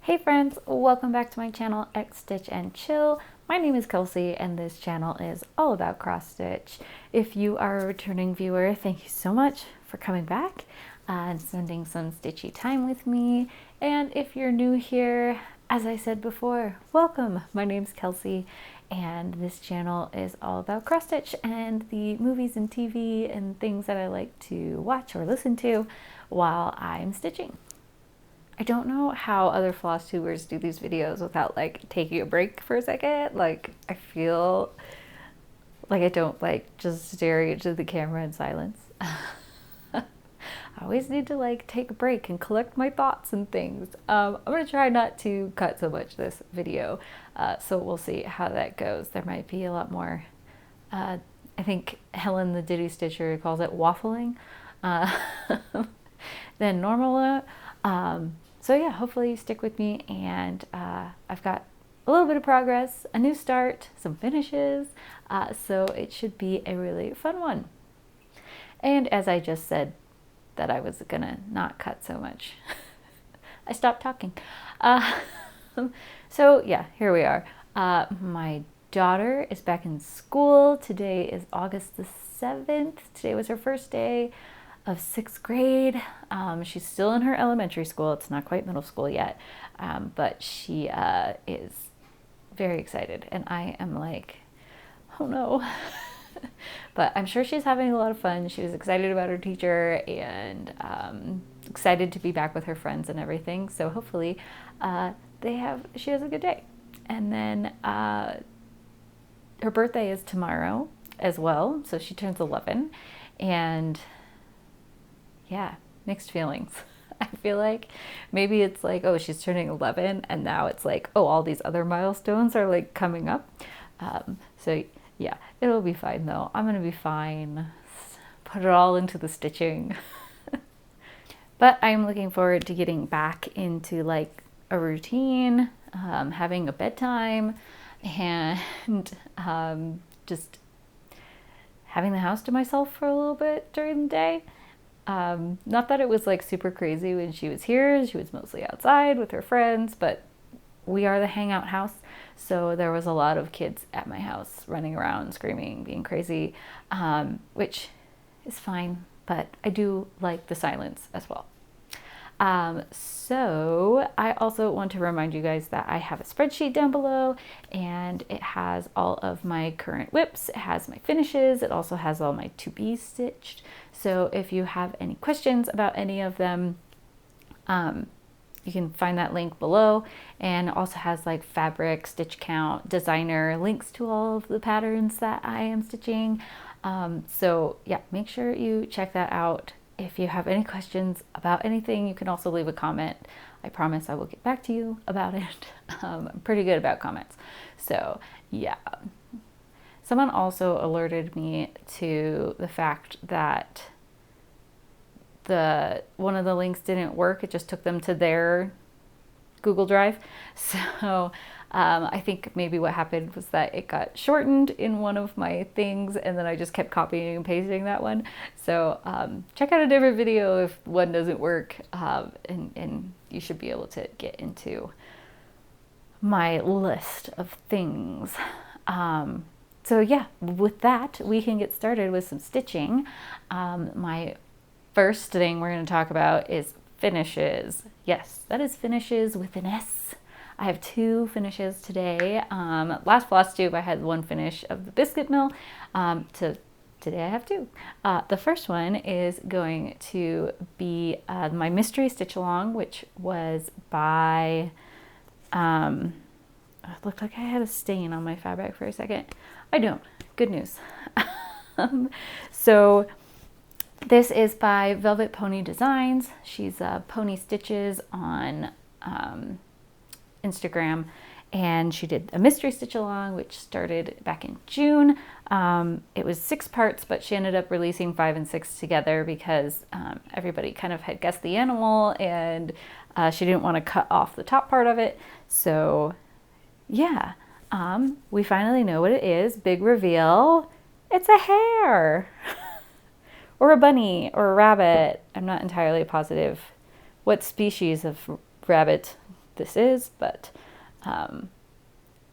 Hey friends, welcome back to my channel, X Stitch and Chill. My name is Kelsey and this channel is all about cross stitch. If you are a returning viewer, thank you so much for coming back and spending some stitchy time with me. And if you're new here, as I said before, welcome. My name's Kelsey and this channel is all about cross stitch and the movies and TV and things that I like to watch or listen to while I'm stitching. I don't know how other floss tubers do these videos without like taking a break for a second. Like I feel like I don't like just staring into the camera in silence. I always need to like take a break and collect my thoughts and things. I'm gonna try not to cut so much this video, so we'll see how that goes. There might be a lot more, I think Helen the Ditty Stitcher calls it waffling, than normal. So yeah, hopefully you stick with me, and I've got a little bit of progress, a new start, some finishes, so it should be a really fun one. And as I just said that I was gonna not cut so much, I stopped talking. So yeah, here we are. My daughter is back in school. Today is August the 7th. Today was her first day of 6th grade. She's still in her elementary school. It's not quite middle school yet, but she is very excited, and I am like, oh no. But I'm sure she's having a lot of fun. She was excited about her teacher and excited to be back with her friends and everything. So hopefully she has a good day. And then her birthday is tomorrow as well. So she turns 11, and yeah, mixed feelings. I feel like maybe it's like, oh, she's turning 11 and now it's like, oh, all these other milestones are like coming up. So yeah, it'll be fine though. I'm gonna be fine. Put it all into the stitching. But I'm looking forward to getting back into like a routine, having a bedtime, and just having the house to myself for a little bit during the day. Not that it was like super crazy when she was here. She was mostly outside with her friends, but we are the hangout house, so there was a lot of kids at my house running around, screaming, being crazy, which is fine, but I do like the silence as well. So I also want to remind you guys that I have a spreadsheet down below, and it has all of my current whips, it has my finishes, it also has all my to be stitched. So if you have any questions about any of them, you can find that link below, and it also has like fabric, stitch count, designer, links to all of the patterns that I am stitching. So yeah, make sure you check that out. If you have any questions about anything, you can also leave a comment. I promise I will get back to you about it. I'm pretty good about comments. So yeah. Someone also alerted me to the fact that one of the links didn't work. It just took them to their Google Drive. So I think maybe what happened was that it got shortened in one of my things, and then I just kept copying and pasting that one. So check out a different video if one doesn't work, and you should be able to get into my list of things. So yeah, with that, we can get started with some stitching. My first thing we're going to talk about is finishes. Yes, that is finishes with an S. I have 2 finishes today. Last FlossTube I had 1 finish of the biscuit mill. Today I have 2. The first one is going to be my mystery stitch along, which was by, it looked like I had a stain on my fabric for a second. I don't. Good news. So this is by Velvet Pony Designs. She's Pony Stitches on Instagram, and she did a mystery stitch along which started back in June. It was 6 parts, but she ended up releasing 5 and 6 together because everybody kind of had guessed the animal, and she didn't want to cut off the top part of it. So yeah, we finally know what it is. Big reveal. It's a hare. Or a bunny, or a rabbit. I'm not entirely positive what species of rabbit this is, but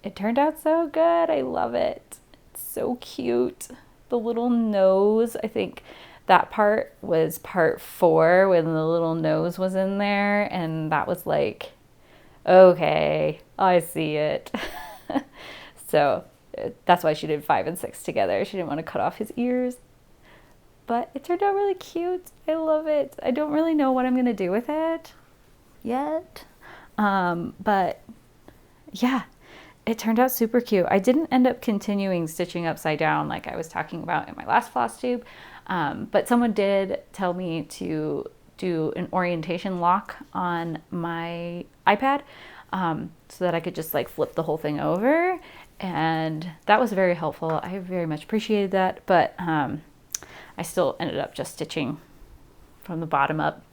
it turned out so good. I love it. It's so cute. The little nose, I think that part was part 4 when the little nose was in there, and that was like, okay, I see it. So that's why she did 5 and 6 together. She didn't want to cut off his ears, but it turned out really cute. I love it. I don't really know what I'm going to do with it yet. But yeah, it turned out super cute. I didn't end up continuing stitching upside down like I was talking about in my last FlossTube. But someone did tell me to do an orientation lock on my iPad, so that I could just like flip the whole thing over. And that was very helpful. I very much appreciated that, but I still ended up just stitching from the bottom up,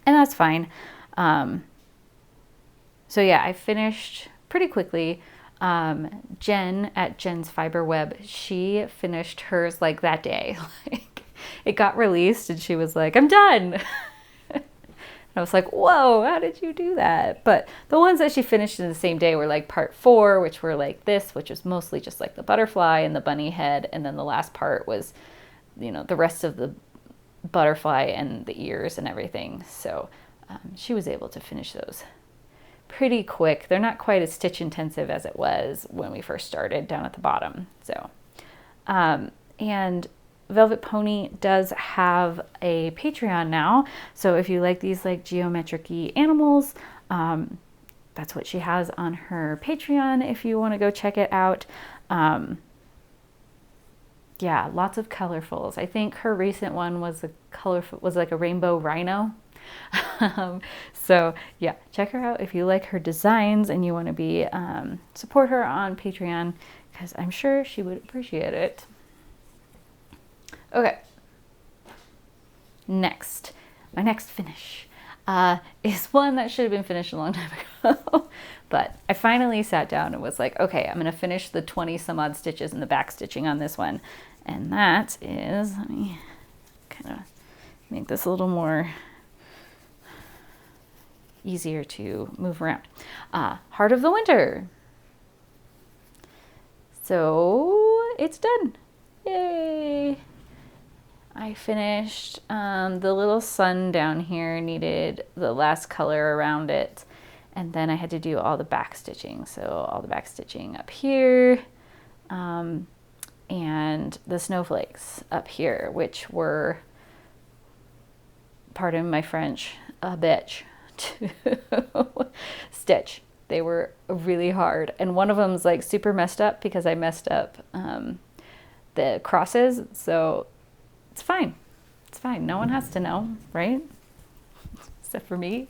and that's fine. So yeah, I finished pretty quickly. Jen at Jen's Fiber Web, she finished hers like that day. Like, it got released and she was like, I'm done. I was like, whoa, how did you do that? But the ones that she finished in the same day were like part 4, which were like this, which was mostly just like the butterfly and the bunny head. And then the last part was, you know, the rest of the butterfly and the ears and everything. So she was able to finish those pretty quick. They're not quite as stitch intensive as it was when we first started down at the bottom. So, and Velvet Pony does have a Patreon now. So if you like these like geometric-y animals, that's what she has on her Patreon if you want to go check it out. Yeah, lots of colorfuls. I think her recent one was like a rainbow rhino. So yeah, check her out if you like her designs and you want to be support her on Patreon, because I'm sure she would appreciate it. Okay, next, my next finish is one that should have been finished a long time ago. But I finally sat down and was like, okay, I'm going to finish the 20 some odd stitches in the back stitching on this one. And that is, let me kind of make this a little more easier to move around. Heart of the Winter. So it's done. Yay! I finished the little sun down here, needed the last color around it, and then I had to do all the back stitching. So all the back stitching up here, and the snowflakes up here, which were, pardon my French, a bitch to stitch. They were really hard, and one of them's like super messed up because I messed up the crosses. So it's fine. It's fine. No one has to know, right? Except for me.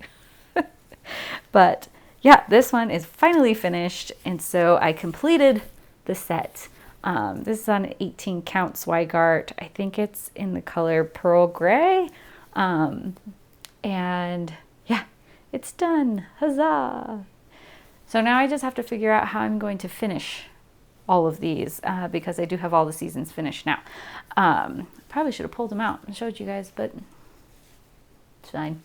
But yeah, this one is finally finished, and so I completed the set. This is on 18 count Zweigart. I think it's in the color Pearl Gray. And yeah, it's done. Huzzah! So now I just have to figure out how I'm going to finish all of these, because I do have all the seasons finished now. Probably should have pulled them out and showed you guys, but it's fine.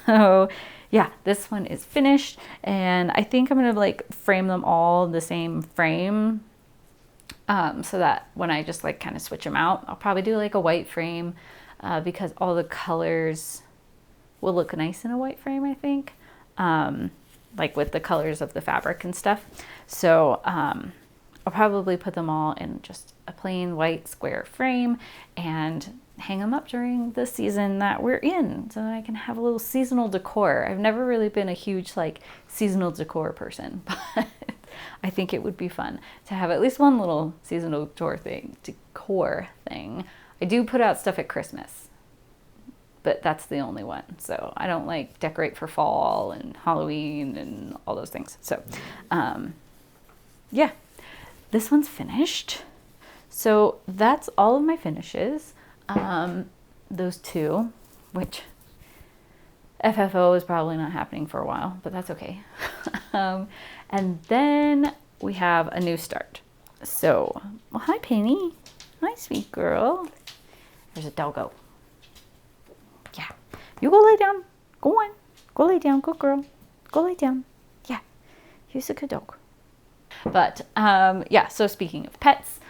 So yeah, this one is finished, and I think I'm gonna like frame them all the same frame, so that when I just like kind of switch them out, I'll probably do like a white frame, because all the colors will look nice in a white frame, I think, like with the colors of the fabric and stuff. So I'll probably put them all in just a plain white square frame and hang them up during the season that we're in, so that I can have a little seasonal decor. I've never really been a huge like seasonal decor person, but I think it would be fun to have at least one little seasonal decor thing. I do put out stuff at Christmas, but that's the only one. So I don't like decorate for fall and Halloween and all those things. So yeah, this one's finished. So that's all of my finishes. Those two, which FFO is probably not happening for a while, but that's okay. And then we have a new start. So, well, hi Penny. Hi, sweet girl. There's a doggo. Yeah, you go lay down. Go on. Go lay down, good girl. Go lay down. Yeah, he's a good dog. But yeah, so speaking of pets,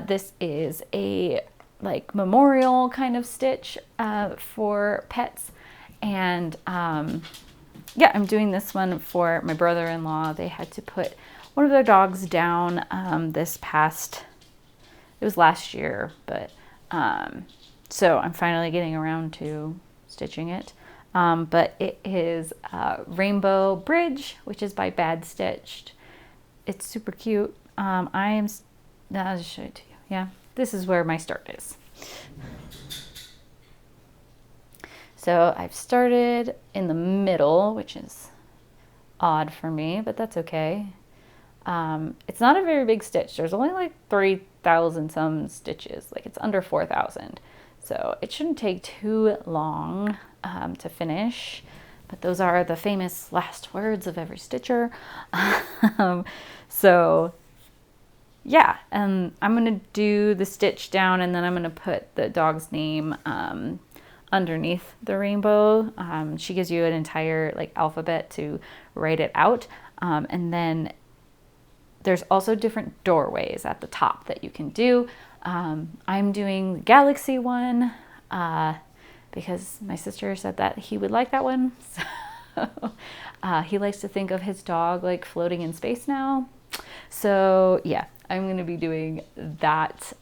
this is a like memorial kind of stitch for pets. And yeah, I'm doing this one for my brother-in-law. They had to put one of their dogs down it was last year, but so I'm finally getting around to stitching it. But it is Rainbow Bridge, which is by Bad Stitched. It's super cute. I'll just show it to you. Yeah, this is where my start is. So I've started in the middle, which is odd for me, but that's okay. It's not a very big stitch. There's only like 3,000 some stitches, like it's under 4,000. So it shouldn't take too long to finish, but those are the famous last words of every stitcher. So yeah, and I'm gonna do the stitch down, and then I'm gonna put the dog's name underneath the rainbow. She gives you an entire like alphabet to write it out, and then there's also different doorways at the top that you can do. I'm doing the galaxy one because my sister said that he would like that one. So he likes to think of his dog like floating in space now. So yeah, I'm going to be doing that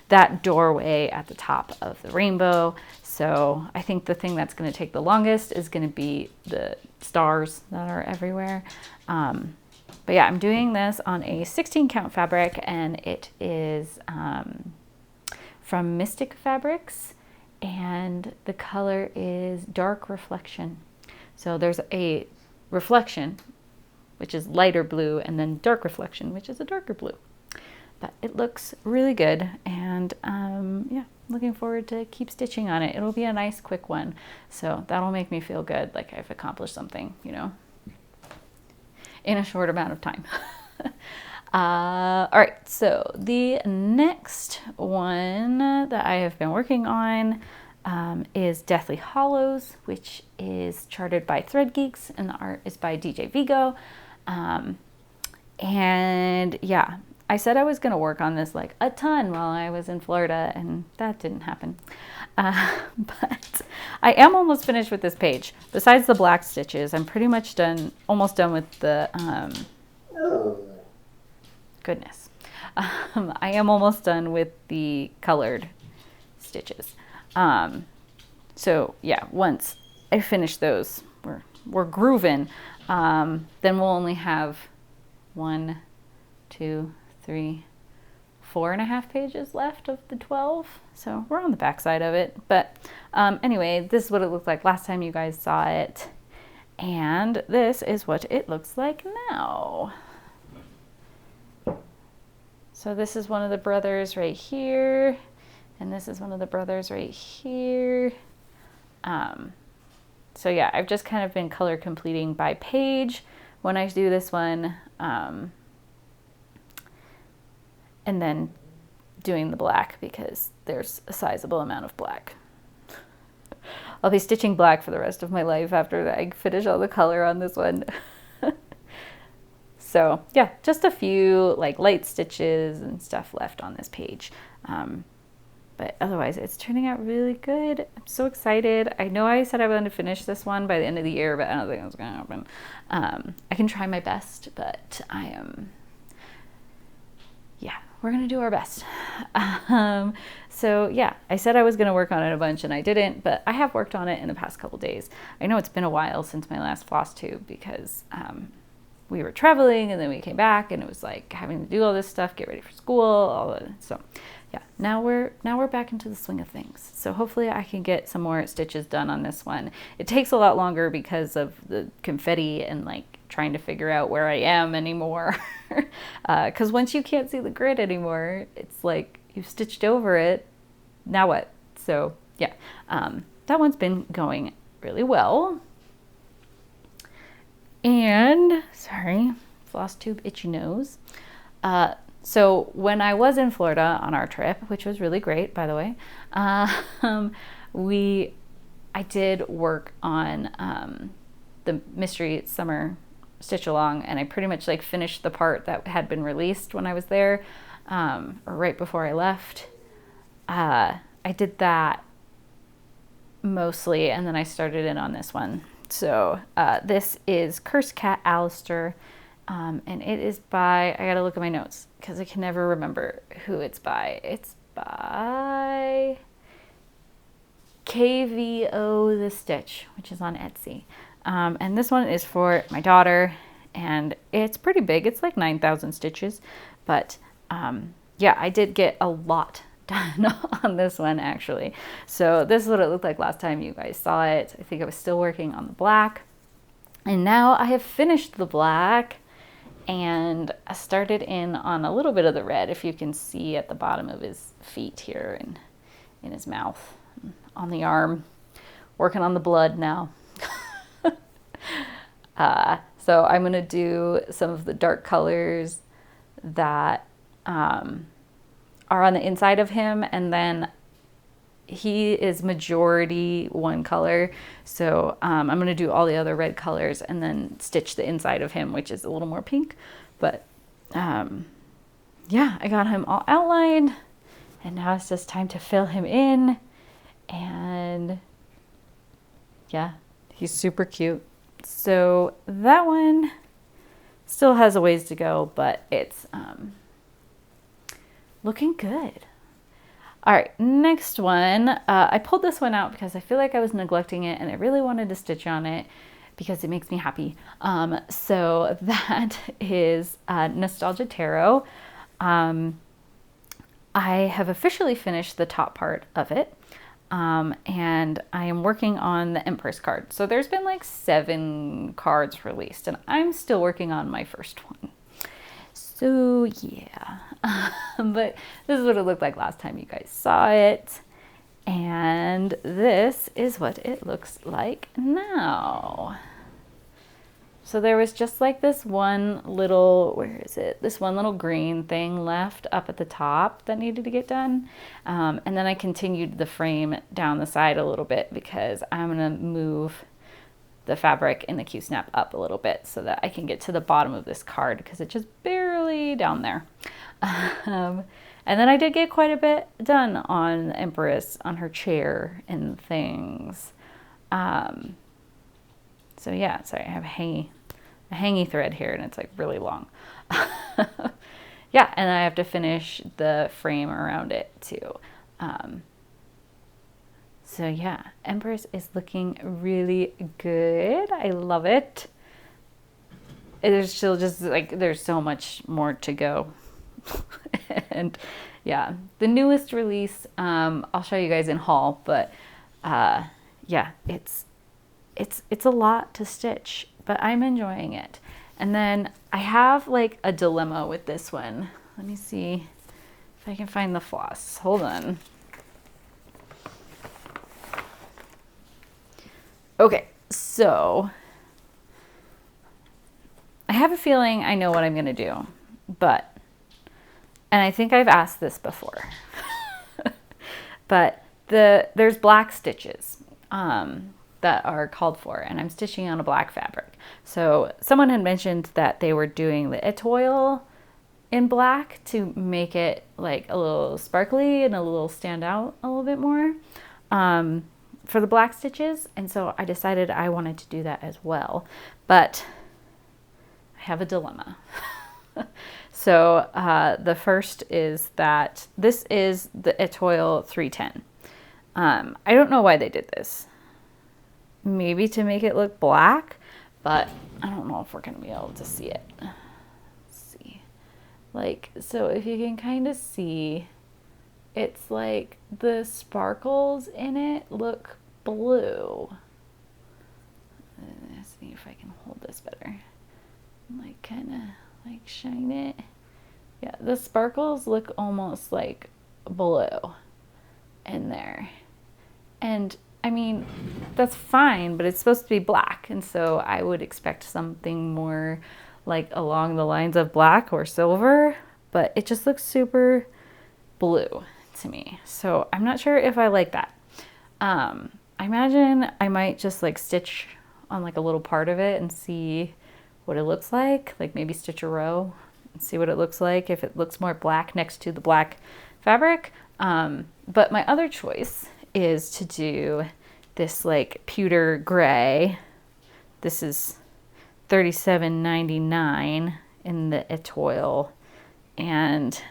that doorway at the top of the rainbow. So I think the thing that's going to take the longest is going to be the stars that are everywhere. But yeah, I'm doing this on a 16 count fabric, and it is from Mystic Fabrics, and the color is Dark Reflection. So there's a reflection, which is lighter blue, and then dark reflection, which is a darker blue. But it looks really good, and yeah, looking forward to keep stitching on it. It'll be a nice quick one, so that'll make me feel good, like I've accomplished something, you know, in a short amount of time. All right, so the next one that I have been working on is Deathly Hollows, which is charted by Thread Geeks, and the art is by DJ Vigo. And yeah, I said I was going to work on this like a ton while I was in Florida, and that didn't happen. But I am almost finished with this page. Besides the black stitches, I'm pretty much done, almost done with the, goodness. I am almost done with the colored stitches. So yeah, once I finish those, we're grooving. Then we'll only have 1, 2, 3, 4.5 pages left of the 12. So we're on the back side of it. But anyway, this is what it looked like last time you guys saw it. And this is what it looks like now. So this is one of the brothers right here. And this is one of the brothers right here. So yeah, I've just kind of been color completing by page when I do this one. And then doing the black because there's a sizable amount of black. I'll be stitching black for the rest of my life after I finish all the color on this one. So yeah, just a few like light stitches and stuff left on this page. But otherwise it's turning out really good. I'm so excited. I know I said I wanted to finish this one by the end of the year, but I don't think that's gonna happen. I can try my best, but yeah, we're gonna do our best. So yeah, I said I was gonna work on it a bunch and I didn't, but I have worked on it in the past couple days. I know it's been a while since my last FlossTube because we were traveling and then we came back and it was like having to do all this stuff, get ready for school, so yeah, now we're back into the swing of things. So hopefully I can get some more stitches done on this one. It takes a lot longer because of the confetti and like trying to figure out where I am anymore. Because once you can't see the grid anymore, it's like you've stitched over it, now what? So yeah, that one's been going really well. And sorry, FlossTube itchy nose. So when I was in Florida on our trip, which was really great, by the way, we I did work on the Mystery Summer Stitch Along, and I pretty much like finished the part that had been released when I was there, or right before I left. I did that mostly, and then I started in on this one. So this is Cursed Cat Alistair, and it is by, I gotta look at my notes because I can never remember who it's by. It's by KVO The Stitch, which is on Etsy. And this one is for my daughter, and it's pretty big. It's like 9,000 stitches, but yeah, I did get a lot done on this one actually. So this is what it looked like last time you guys saw it. I think I was still working on the black, and now I have finished the black, and I started in on a little bit of the red, if you can see at the bottom of his feet here and in his mouth, on the arm, working on the blood now. So I'm going to do some of the dark colors that are on the inside of him, and then he is majority one color. So I'm going to do all the other red colors and then stitch the inside of him, which is a little more pink. But yeah, I got him all outlined, and now it's just time to fill him in. And yeah, he's super cute. So that one still has a ways to go, but it's looking good. All right, next one. I pulled this one out because I feel like I was neglecting it, and I really wanted to stitch on it because it makes me happy. So that is Nostalgia Tarot. I have officially finished the top part of it. And I am working on the Empress card. So there's been like 7 cards released, and I'm still working on my first one. So yeah, but this is what it looked like last time you guys saw it. And this is what it looks like now. So there was just like this one little, where is it? This one little green thing left up at the top that needed to get done. And then I continued the frame down the side a little bit because I'm gonna move the fabric in the Q-snap up a little bit so that I can get to the bottom of this card because it's just barely down there. And then I did get quite a bit done on the Empress, on her chair and things. So yeah, sorry, I have a hangy thread here, and it's like really long. Yeah, and I have to finish the frame around it too. So yeah, Empress is looking really good. I love it. There's still just like, there's so much more to go. And yeah, the newest release, I'll show you guys in haul, but yeah, it's a lot to stitch, but I'm enjoying it. And then I have like a dilemma with this one. Let me see if I can find the floss. Hold on. Okay, so I have a feeling I know what I'm gonna do, but, and I think I've asked this before, but there's black stitches that are called for, and I'm stitching on a black fabric. So someone had mentioned that they were doing the étoile in black to make it like a little sparkly and a little stand out a little bit more for the black stitches. And so I decided I wanted to do that as well, but I have a dilemma. So the first is that this is the étoile 310. I don't know why they did this. Maybe to make it look black, but I don't know if we're gonna be able to see it. Let's see, like, so if you can kind of see, it's like the sparkles in it look blue. Let's see if I can hold this better. Like kind of like shine it. Yeah, the sparkles look almost like blue in there. And I mean, that's fine, but it's supposed to be black. And so I would expect something more like along the lines of black or silver, but it just looks super blue to me. So I'm not sure if I like that. I imagine I might just like stitch on like a little part of it and see what it looks like maybe stitch a row and see what it looks like if it looks more black next to the black fabric. But my other choice is to do this like pewter gray. This is $37.99 in the Etoile, and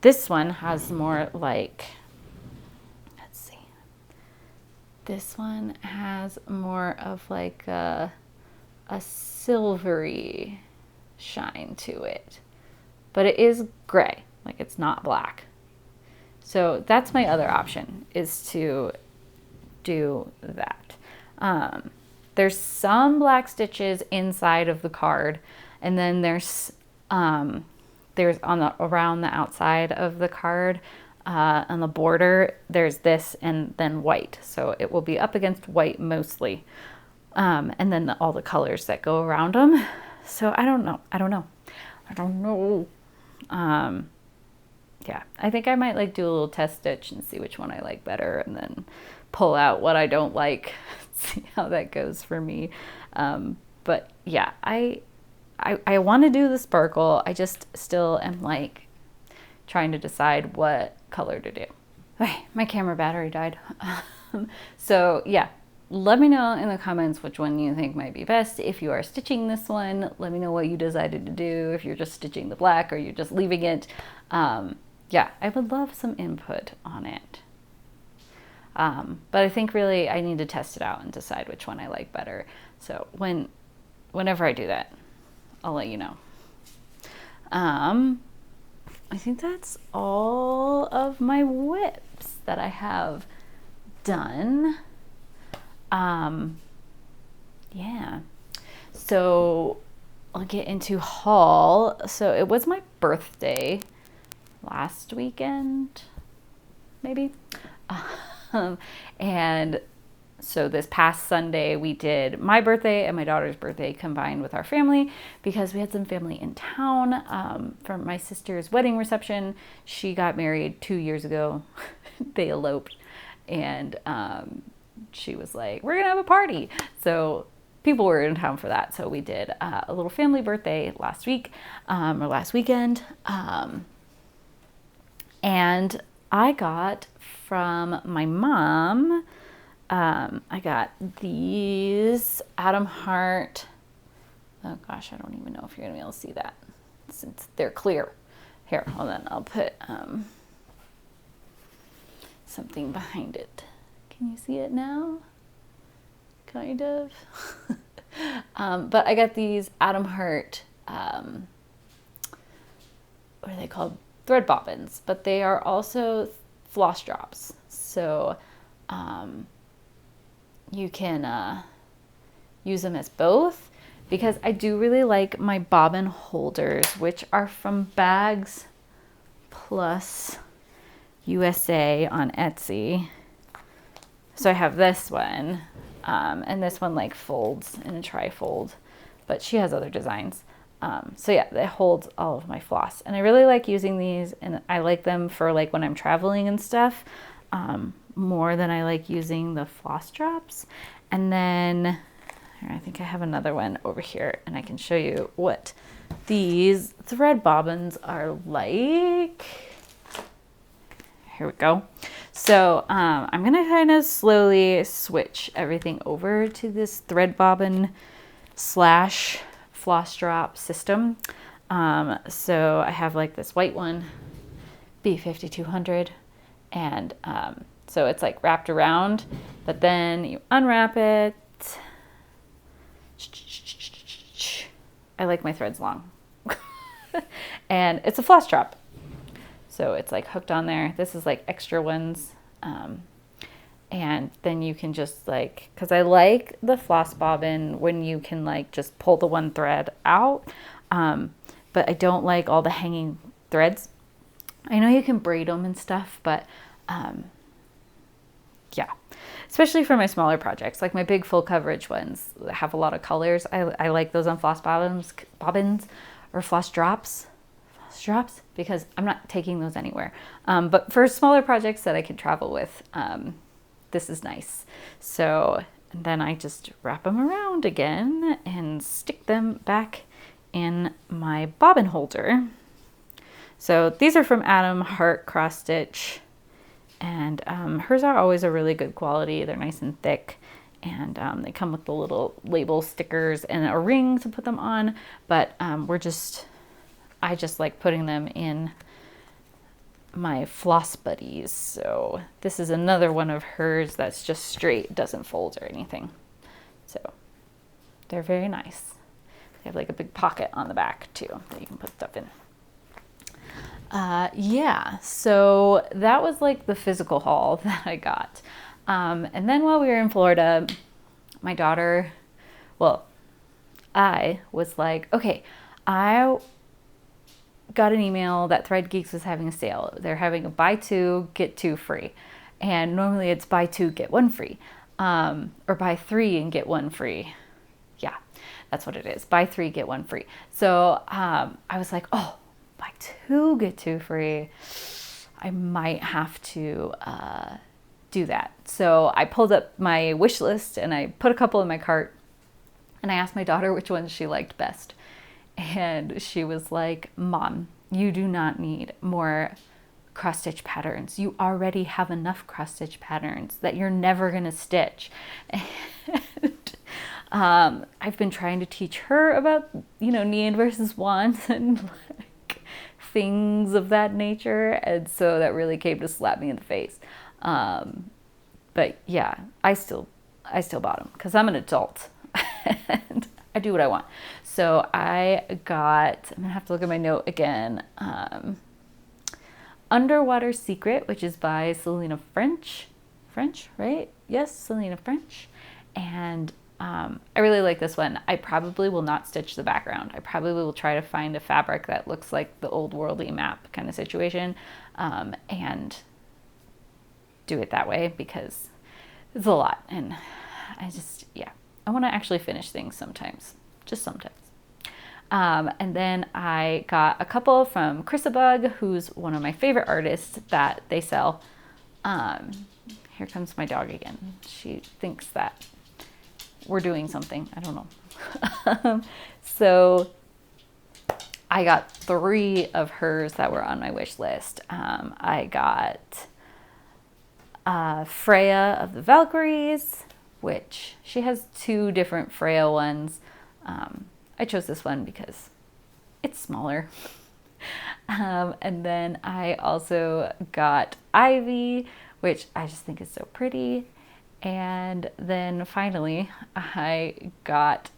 this one has more like, let's see, this one has more of like a silvery shine to it, but it is gray, like it's not black. So that's my other option, is to do that. There's some black stitches inside of the card, and then there's on the around the outside of the card, on the border, there's this and then white. So it will be up against white mostly, and then all the colors that go around them. So I don't know. Yeah, I think I might like do a little test stitch and see which one I like better, and then pull out what I don't like, see how that goes for me. But yeah, I want to do the sparkle. I just still am like trying to decide what color to do. Okay, my camera battery died. So yeah, let me know in the comments which one you think might be best. If you are stitching this one, let me know what you decided to do. If you're just stitching the black or you're just leaving it. Yeah, I would love some input on it. But I think really I need to test it out and decide which one I like better. So whenever I do that, I'll let you know. I think that's all of my whips that I have done. Yeah. So I'll get into haul. So it was my birthday last weekend, maybe. And so this past Sunday we did my birthday and my daughter's birthday combined with our family, because we had some family in town for my sister's wedding reception. She got married 2 years ago. They eloped, and she was like, we're gonna have a party. So people were in town for that. So we did a little family birthday last week, or last weekend. And I got from my mom, I got these Adam Hart. Oh gosh, I don't even know if you're gonna be able to see that since they're clear. Here, hold on, I'll put something behind it. Can you see it now? Kind of. But I got these Adam Hart, what are they called? Thread bobbins, but they are also floss drops. So you can use them as both, because I do really like my bobbin holders, which are from Bags Plus USA on Etsy. So I have this one, and this one like folds in a trifold, but she has other designs. So yeah, it holds all of my floss, and I really like using these, and I like them for like when I'm traveling and stuff, more than I like using the floss drops. And then I think I have another one over here, and I can show you what these thread bobbins are like. Here we go. So I'm gonna kind of slowly switch everything over to this thread bobbin slash floss drop system. So I have like this white one, B5200, and so it's like wrapped around, but then you unwrap it. I like my threads long. And it's a floss drop. So it's like hooked on there. This is like extra ones. And then you can just like, because I like the floss bobbin when you can like just pull the one thread out. But I don't like all the hanging threads. I know you can braid them and stuff, but yeah, especially for my smaller projects, like my big full coverage ones that have a lot of colors. I like those on floss bobbins or floss drops, because I'm not taking those anywhere. But for smaller projects that I can travel with, this is nice. So then I just wrap them around again and stick them back in my bobbin holder. So these are from Adam Hart Cross Stitch, and hers are always a really good quality. They're nice and thick, and they come with the little label stickers and a ring to put them on, but I just like putting them in my Floss Buddies. So this is another one of hers that's just straight, doesn't fold or anything. So they're very nice. They have like a big pocket on the back too that you can put stuff in. Yeah, so that was like the physical haul that I got. And then while we were in Florida, my daughter, I was like, okay, I got an email that Thread Geeks was having a sale. They're having a buy two, get two free. And normally it's buy two, get one free. Or buy three and get one free. Yeah, that's what it is. Buy three, get one free. So I was like, oh, buy two, get two free. I might have to do that. So I pulled up my wish list and I put a couple in my cart, and I asked my daughter which ones she liked best. And she was like, Mom, you do not need more cross stitch patterns. You already have enough cross stitch patterns that you're never going to stitch. And I've been trying to teach her about, need versus want and like things of that nature. And so that really came to slap me in the face. But yeah, I still bought them because I'm an adult and I do what I want. So I'm gonna have to look at my note again. Underwater Secret, which is by Selena French, right? Yes, Selena French. And I really like this one. I probably will not stitch the background. I probably will try to find a fabric that looks like the old worldly map kind of situation, and do it that way because it's a lot. And I want to actually finish things sometimes, just sometimes. And then I got a couple from Chrisabug, who's one of my favorite artists that they sell. Here comes my dog again. She thinks that we're doing something. I don't know. So I got 3 of hers that were on my wish list. I got Freya of the Valkyries, which she has 2 different Freya ones. I chose this one because it's smaller. And then I also got Ivy, which I just think is so pretty. And then finally, I got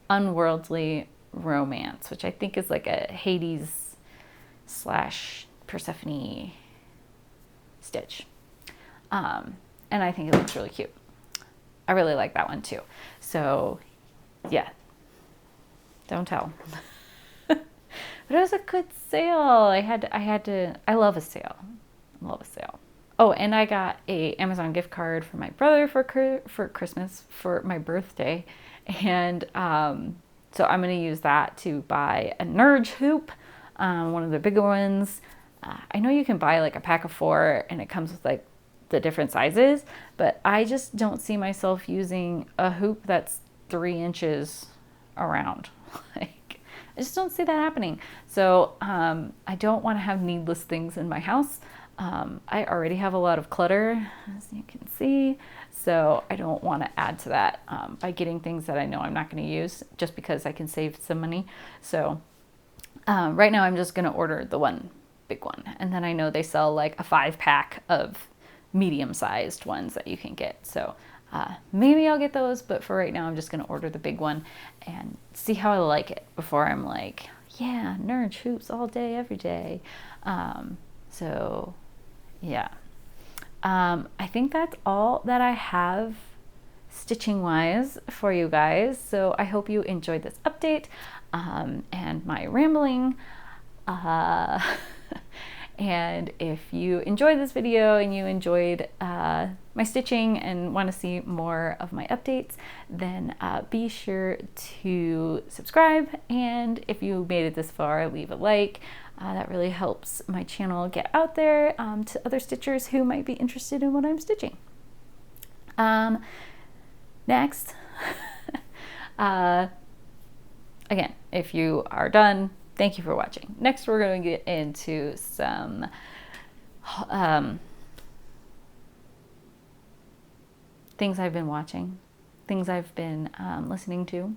Unworldly Romance, which I think is like a Hades / Persephone stitch. And I think it looks really cute. I really like that one too. So yeah, don't tell. But it was a good sale. I love a sale. I love a sale. Oh, and I got a Amazon gift card for my brother for Christmas, for my birthday. And so I'm going to use that to buy a Nurge hoop, one of the bigger ones. I know you can buy like a pack of 4 and it comes with like the different sizes, but I just don't see myself using a hoop that's 3 inches around. Like, I just don't see that happening. So I don't want to have needless things in my house. I already have a lot of clutter, as you can see, so I don't want to add to that by getting things that I know I'm not going to use just because I can save some money. So right now I'm just going to order the one big one, and then I know they sell like a 5-pack of medium-sized ones that you can get. So maybe I'll get those, but for right now I'm just going to order the big one and see how I like it before I'm like, yeah, Nurge hoops all day, every day. So yeah, I think that's all that I have stitching wise for you guys. So I hope you enjoyed this update and my rambling. And if you enjoyed this video and you enjoyed my stitching and want to see more of my updates, then be sure to subscribe. And if you made it this far, leave a like. That really helps my channel get out there to other stitchers who might be interested in what I'm stitching. Next, again, if you are done, thank you for watching. Next, we're going to get into some things I've been watching, things I've been listening to.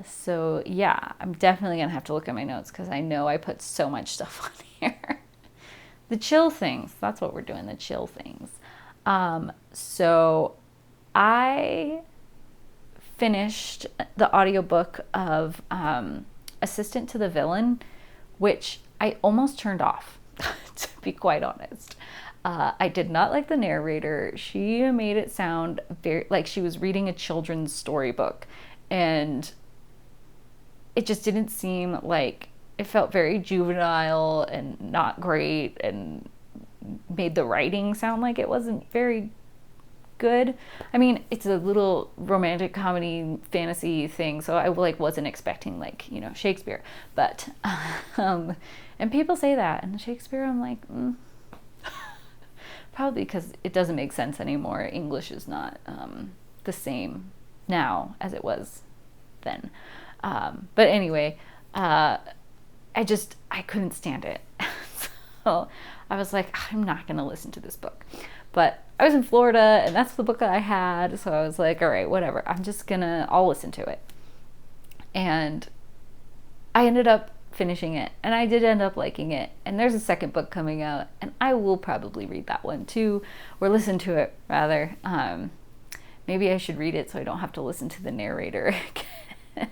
So yeah, I'm definitely gonna have to look at my notes because I know I put so much stuff on here. The chill things, that's what we're doing, the chill things. So I finished the audiobook of Assistant to the Villain, which I almost turned off, to be quite honest. I did not like the narrator. She made it sound very like she was reading a children's storybook, and it just didn't seem like, it felt very juvenile and not great, and made the writing sound like it wasn't very good. I mean, it's a little romantic comedy fantasy thing, so I like wasn't expecting like, you know, Shakespeare, but and people say that, and Shakespeare, I'm like, probably because it doesn't make sense anymore. English is not the same now as it was then. But anyway, I couldn't stand it. So I was like, I'm not going to listen to this book. But I was in Florida, and that's the book that I had. So I was like, all right, whatever. I'll listen to it. And I ended up finishing it, and I did end up liking it. And there's a second book coming out, and I will probably read that one too, or listen to it rather. Maybe I should read it so I don't have to listen to the narrator again.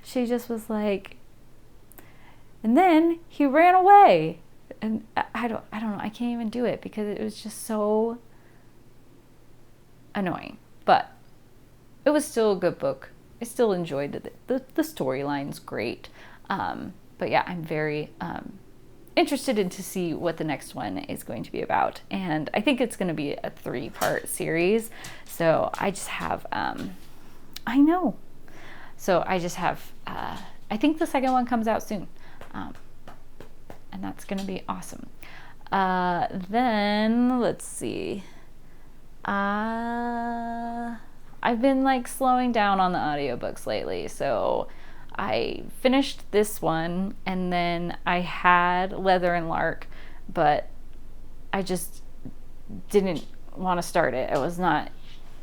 She just was like, and then he ran away, and I don't know, I can't even do it because it was just so annoying. But it was still a good book. I still enjoyed it. The storyline's great. But yeah, I'm very interested to see what the next one is going to be about. And I think it's going to be a 3-part series. So I just have, I know. So I just have, I think the second one comes out soon. And that's going to be awesome. Then let's see. I've been like slowing down on the audiobooks lately. So I finished this one, and then I had Leather and Lark, but I just didn't want to start it. I was not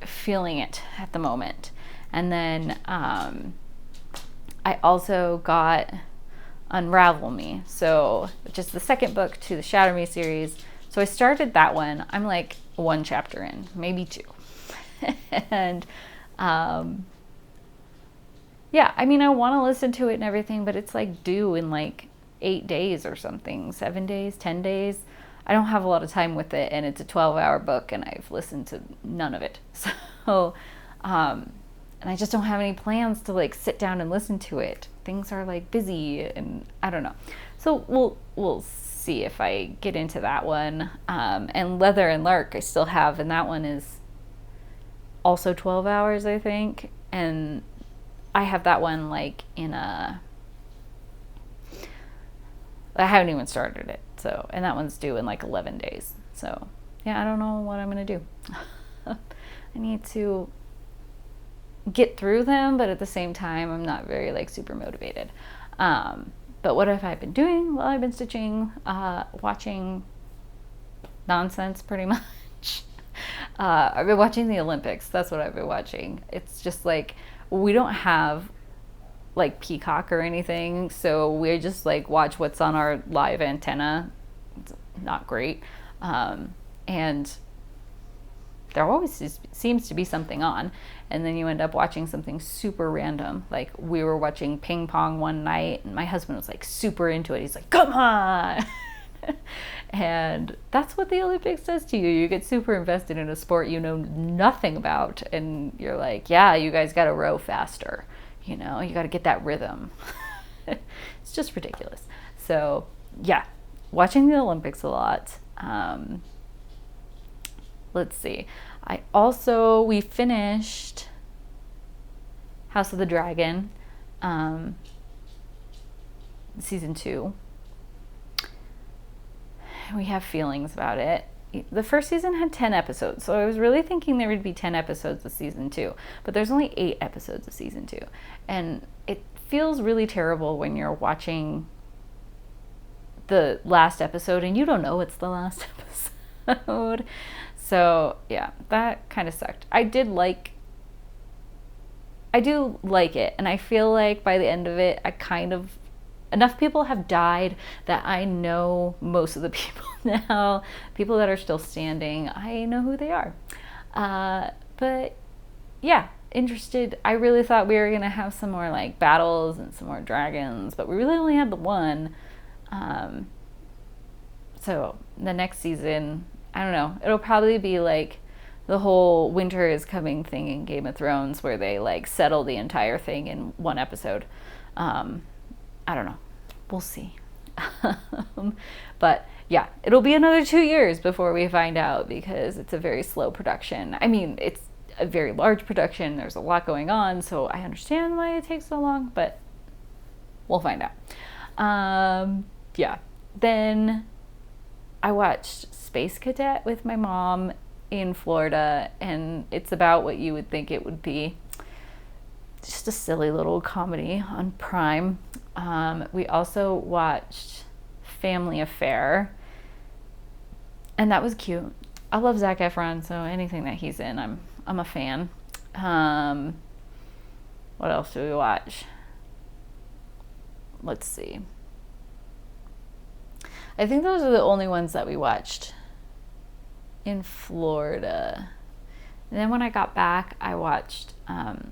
feeling it at the moment. And then I also got Unravel Me, so which is the second book to the Shatter Me series. So I started that one. I'm like 1 chapter in, maybe 2. And yeah, I mean, I want to listen to it and everything, but it's like due in like 8 days or something, 7 days, 10 days. I don't have a lot of time with it, and it's a 12-hour book, and I've listened to none of it. So, and I just don't have any plans to like sit down and listen to it. Things are like busy, and I don't know. So we'll see if I get into that one. And Leather and Lark I still have, and that one is also 12 hours, I think. And I have that one like I haven't even started it. So, and that one's due in like 11 days. So yeah, I don't know what I'm going to do. I need to get through them, but at the same time, I'm not very like super motivated. But what have I been doing? Well, I've been stitching, watching nonsense pretty much. I've been watching the Olympics. That's what I've been watching. It's just like, we don't have like Peacock or anything, so we just like watch what's on our live antenna. It's not great. And there always seems to be something on, and then you end up watching something super random. Like we were watching ping pong one night, and my husband was like super into it. He's like, come on. And that's what the Olympics does to you. You get super invested in a sport you know nothing about, and you're like, yeah, you guys got to row faster. You know, you got to get that rhythm. It's just ridiculous. So yeah, watching the Olympics a lot. Let's see. We finished House of the Dragon. season 2. We have feelings about it. The first season had 10 episodes, so I was really thinking there would be 10 episodes of season 2, but there's only 8 episodes of season 2. And it feels really terrible when you're watching the last episode and you don't know it's the last episode. So yeah, that kind of sucked. I do like it, and I feel like by the end of it, enough people have died that I know most of the people now. People that are still standing, I know who they are. But yeah, interested. I really thought we were gonna have some more like battles and some more dragons, but we really only had the one. So the next season, I don't know, it'll probably be like the whole winter is coming thing in Game of Thrones, where they like settle the entire thing in one episode. I don't know, we'll see. But yeah, it'll be another 2 years before we find out, because it's a very slow production. I mean, it's a very large production, there's a lot going on, so I understand why it takes so long, but we'll find out. Yeah, then I watched Space Cadet with my mom in Florida, and it's about what you would think it would be. Just a silly little comedy on Prime. We also watched Family Affair, and that was cute. I love Zac Efron, so anything that he's in, I'm a fan. What else do we watch? Let's see. I think those are the only ones that we watched in Florida. And then when I got back, I watched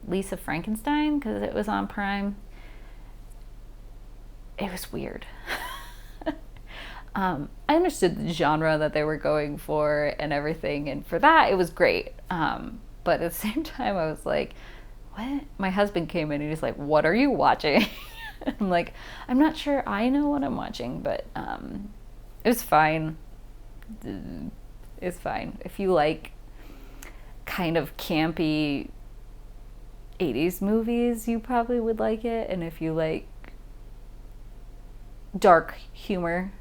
Lisa Frankenstein, because it was on Prime. It was weird. I understood the genre that they were going for and everything, and for that, it was great. But at the same time, I was like, what? My husband came in and he's like, what are you watching? I'm like, I'm not sure I know what I'm watching, but it was fine. It's fine. If you like kind of campy 80s movies, you probably would like it. And if you like dark humor,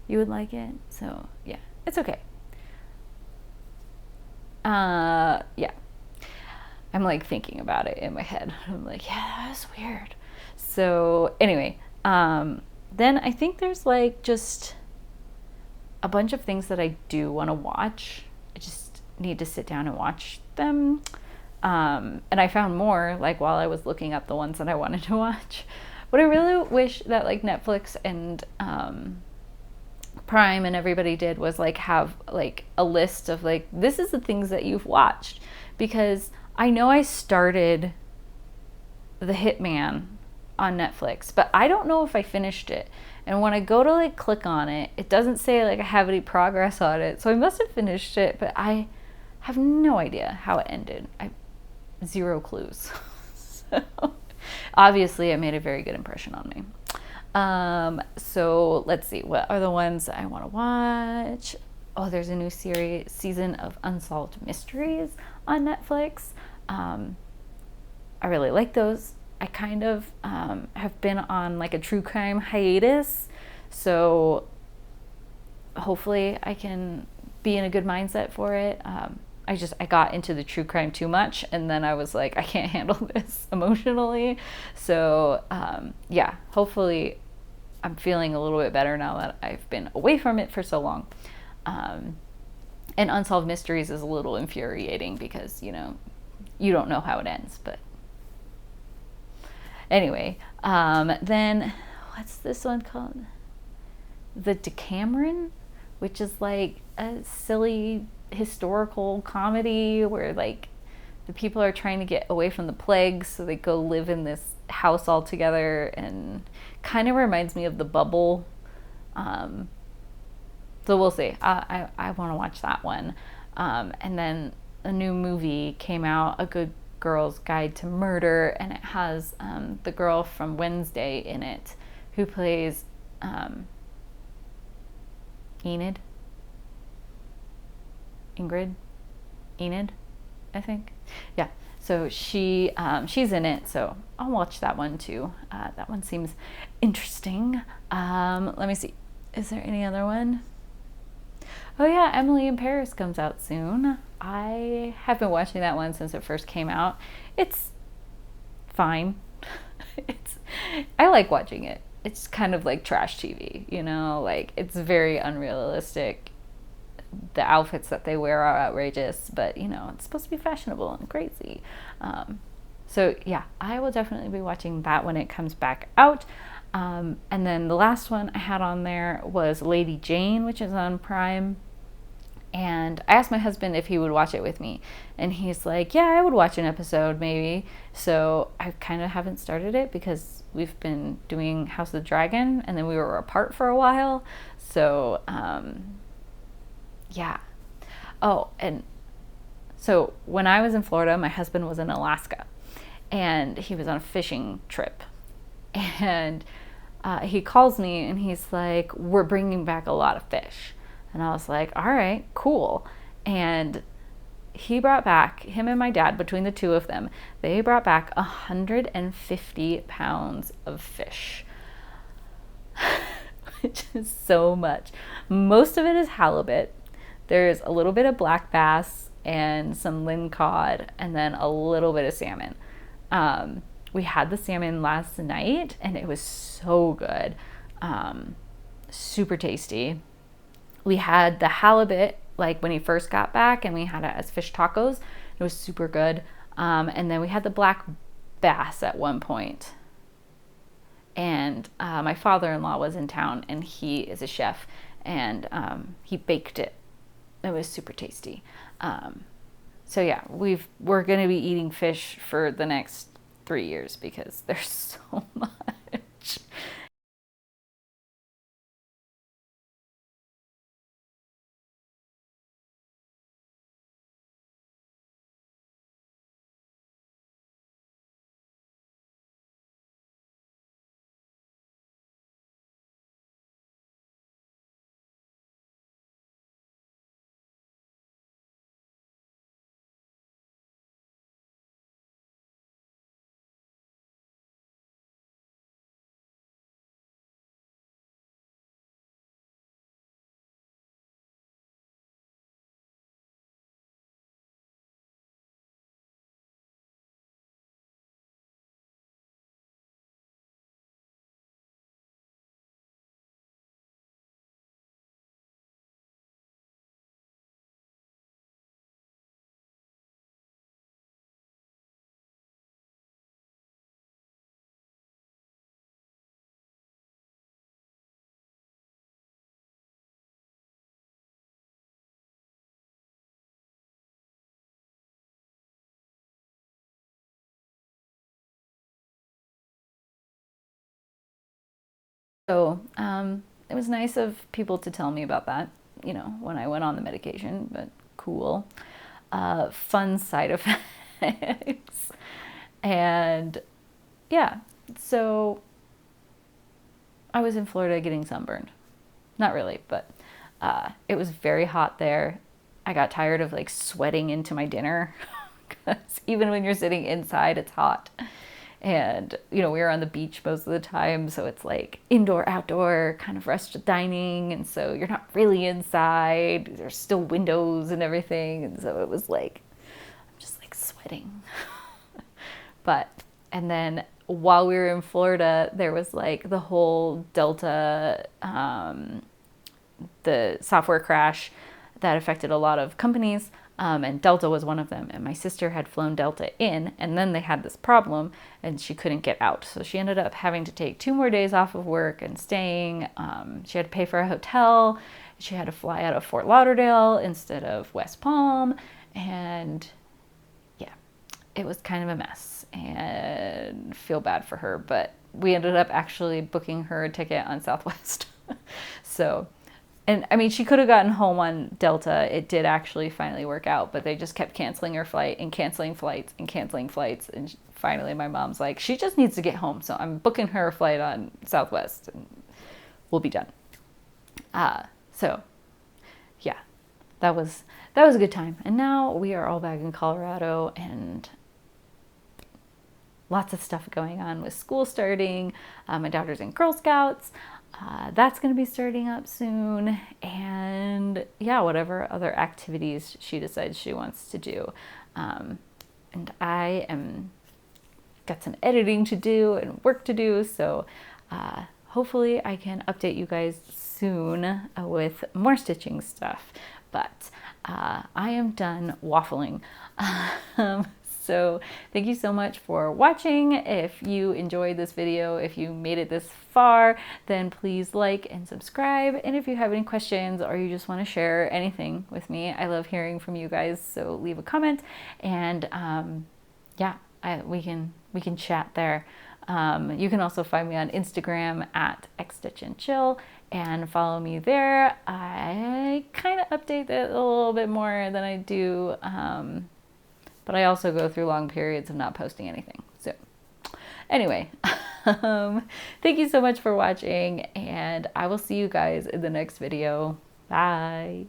you would like it. So yeah, it's okay. Yeah. I'm like thinking about it in my head. I'm like, yeah, that's weird. So anyway, then I think there's like just a bunch of things that I do want to watch. I just need to sit down and watch them. And I found more like while I was looking up the ones that I wanted to watch. But I really wish that like Netflix and Prime and everybody did was like have like a list of like, this is the things that you've watched. Because I know I started The Hitman on Netflix, but I don't know if I finished it. And when I go to like click on it, it doesn't say like I have any progress on it. So I must have finished it, but I have no idea how it ended. I zero clues. So obviously it made a very good impression on me. So let's see, what are the ones I want to watch? Oh, there's a new season of Unsolved Mysteries on Netflix. I really like those. I kind of have been on like a true crime hiatus, so hopefully I can be in a good mindset for it. I got into the true crime too much, and then I was like, I can't handle this emotionally. So yeah, hopefully I'm feeling a little bit better now that I've been away from it for so long. And Unsolved Mysteries is a little infuriating because, you know, you don't know how it ends, but anyway, then what's this one called? The Decameron, which is like a silly historical comedy where like the people are trying to get away from the plague, so they go live in this house all together, and kind of reminds me of The Bubble. So we'll see. I want to watch that one. And then a new movie came out, A Good Girl's Guide to Murder, and it has the girl from Wednesday in it, who plays Enid, I think. Yeah. So she's in it, so I'll watch that one too. That one seems interesting. Let me see. Is there any other one? Oh yeah, Emily in Paris comes out soon. I have been watching that one since it first came out. It's fine. it's I like watching it. It's kind of like trash TV, you know, like it's very unrealistic. The outfits that they wear are outrageous, but you know, it's supposed to be fashionable and crazy. So yeah, I will definitely be watching that when it comes back out. And then the last one I had on there was Lady Jane, which is on Prime. And I asked my husband if he would watch it with me. And he's like, yeah, I would watch an episode maybe. So I kind of haven't started it because we've been doing House of the Dragon and then we were apart for a while. So, yeah. Oh, and so when I was in Florida, my husband was in Alaska and he was on a fishing trip. And he calls me and he's like, we're bringing back a lot of fish. And I was like, all right, cool. And he brought back, him and my dad, between the two of them, they brought back 150 pounds of fish, which is so much. Most of it is halibut. There's a little bit of black bass and some lingcod and then a little bit of salmon. We had the salmon last night and it was so good. Super tasty. We had the halibut like when he first got back and we had it as fish tacos. It was super good. And then we had the black bass at one point. And my father-in-law was in town and he is a chef and he baked it. It was super tasty. So yeah, we're going to be eating fish for the next 3 years because there's so much. So it was nice of people to tell me about that, you know, when I went on the medication, but cool. Fun side effects. And yeah, so I was in Florida getting sunburned. Not really, but it was very hot there. I got tired of like sweating into my dinner because even when you're sitting inside, it's hot. And, you know, we were on the beach most of the time, so it's like indoor, outdoor kind of restaurant dining. And so you're not really inside. There's still windows and everything. And so it was like, I'm just like sweating. But, and then while we were in Florida, there was like the whole Delta, the software crash that affected a lot of companies. And Delta was one of them. And my sister had flown Delta in, and then they had this problem, and she couldn't get out. So she ended up having to take 2 more days off of work and staying. She had to pay for a hotel. She had to fly out of Fort Lauderdale instead of West Palm. And yeah, it was kind of a mess and feel bad for her. But we ended up actually booking her a ticket on Southwest. So, and I mean, she could have gotten home on Delta. It did actually finally work out, but they just kept canceling her flight and canceling flights and canceling flights. And finally, my mom's like, she just needs to get home. So I'm booking her a flight on Southwest and we'll be done. So yeah, that was a good time. And now we are all back in Colorado and lots of stuff going on with school starting. My daughter's in Girl Scouts. That's going to be starting up soon. And yeah, whatever other activities she decides she wants to do. And I am got some editing to do and work to do. So hopefully I can update you guys soon with more stitching stuff. But I am done waffling. So thank you so much for watching. If you enjoyed this video, if you made it this far, then please like and subscribe. And if you have any questions or you just want to share anything with me, I love hearing from you guys. So leave a comment, and yeah, we can chat there. You can also find me on Instagram at xstitchandchill and follow me there. I kind of update it a little bit more than I do, but I also go through long periods of not posting anything. So anyway, thank you so much for watching, and I will see you guys in the next video. Bye.